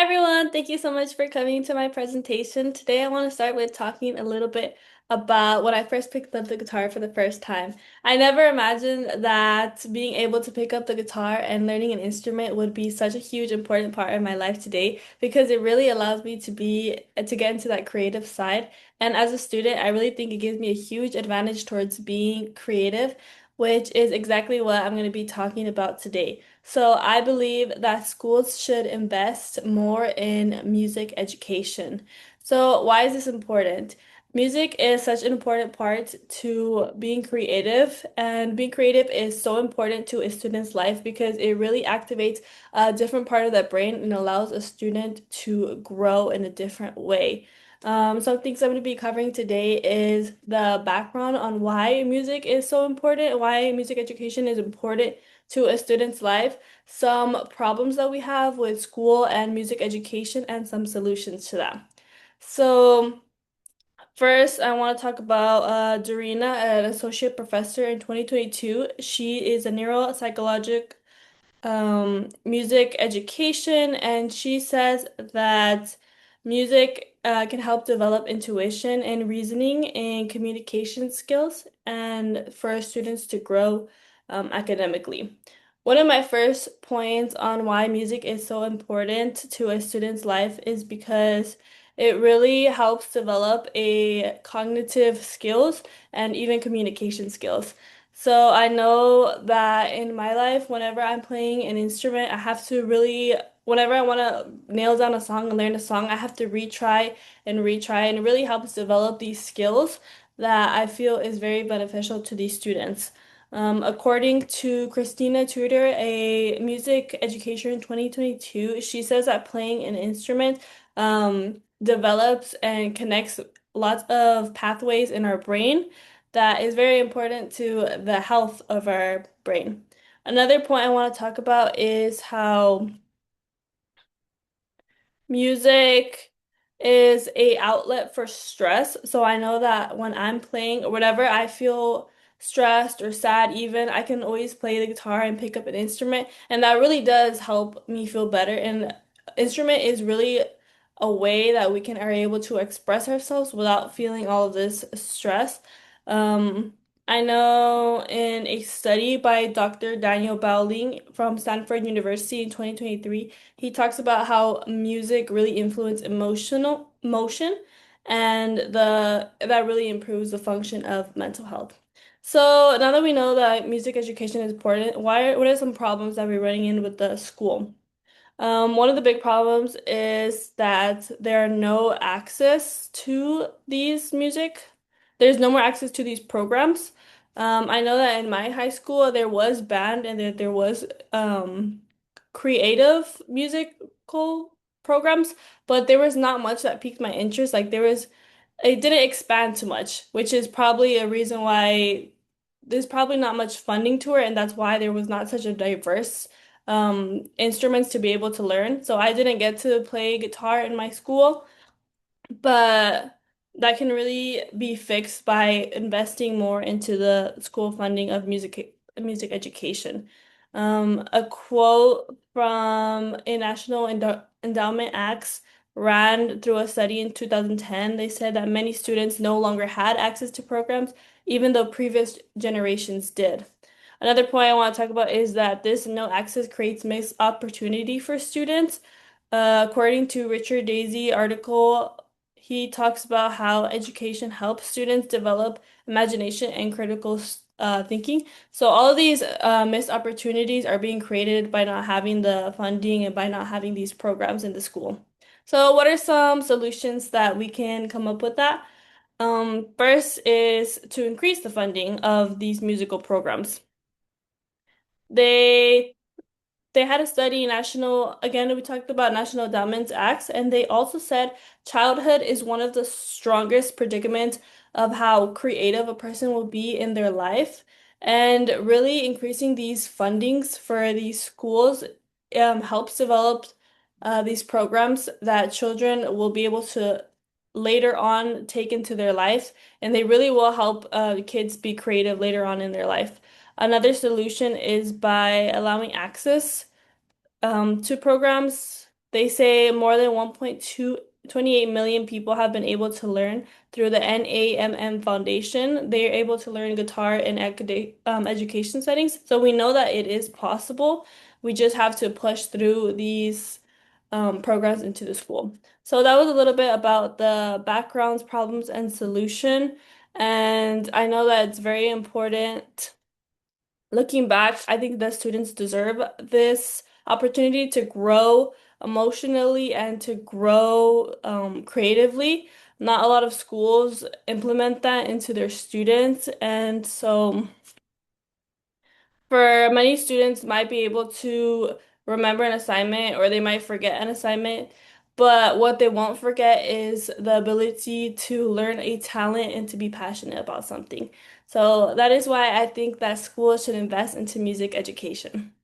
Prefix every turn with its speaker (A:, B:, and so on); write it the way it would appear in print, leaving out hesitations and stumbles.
A: everyone, thank you so much for coming to my presentation. Today I want to start with talking a little bit about when I first picked up the guitar for the first time. I never imagined that being able to pick up the guitar and learning an instrument would be such a huge important part of my life today because it really allows me to get into that creative side. And as a student, I really think it gives me a huge advantage towards being creative, which is exactly what I'm going to be talking about today. So I believe that schools should invest more in music education. So why is this important? Music is such an important part to being creative, and being creative is so important to a student's life because it really activates a different part of the brain and allows a student to grow in a different way. Some things I'm going to be covering today is the background on why music is so important, why music education is important to a student's life, some problems that we have with school and music education, and some solutions to that. So, first, I want to talk about Dorina, an associate professor in 2022. She is a neuropsychologic music education, and she says that music can help develop intuition and reasoning and communication skills, and for students to grow academically. One of my first points on why music is so important to a student's life is because it really helps develop a cognitive skills and even communication skills. So I know that in my life, whenever I'm playing an instrument, I have to really, whenever I want to nail down a song and learn a song, I have to retry and retry, and it really helps develop these skills that I feel is very beneficial to these students. According to Christina Tudor, a music educator in 2022, she says that playing an instrument develops and connects lots of pathways in our brain that is very important to the health of our brain. Another point I want to talk about is how music is a outlet for stress. So I know that when I'm playing or whatever, I feel stressed or sad even, I can always play the guitar and pick up an instrument, and that really does help me feel better. And instrument is really a way that we can are able to express ourselves without feeling all of this stress. Um, I know in a study by Dr. Daniel Bowling from Stanford University in 2023, he talks about how music really influences emotional motion, and the that really improves the function of mental health. So now that we know that music education is important, what are some problems that we're running in with the school? One of the big problems is that there are no access to these music. There's no more access to these programs. I know that in my high school there was band and there was creative musical programs, but there was not much that piqued my interest. It didn't expand too much, which is probably a reason why there's probably not much funding to it, and that's why there was not such a diverse instruments to be able to learn. So I didn't get to play guitar in my school, but that can really be fixed by investing more into the school funding of music education. A quote from a National Endowment Acts ran through a study in 2010. They said that many students no longer had access to programs, even though previous generations did. Another point I want to talk about is that this no access creates missed opportunity for students. According to Richard Daisy article, he talks about how education helps students develop imagination and critical thinking. So all of these missed opportunities are being created by not having the funding and by not having these programs in the school. So what are some solutions that we can come up with that? First is to increase the funding of these musical programs. They they had a study, again, we talked about National Endowments Acts, and they also said childhood is one of the strongest predicaments of how creative a person will be in their life. And really increasing these fundings for these schools helps develop these programs that children will be able to later on take into their life, and they really will help kids be creative later on in their life. Another solution is by allowing access to programs. They say more than 1.228 million people have been able to learn through the NAMM Foundation. They are able to learn guitar in education settings. So we know that it is possible. We just have to push through these programs into the school. So that was a little bit about the backgrounds, problems, and solution. And I know that it's very important. Looking back, I think the students deserve this opportunity to grow emotionally and to grow creatively. Not a lot of schools implement that into their students, and so for many students might be able to remember an assignment or they might forget an assignment, but what they won't forget is the ability to learn a talent and to be passionate about something. So that is why I think that schools should invest into music education.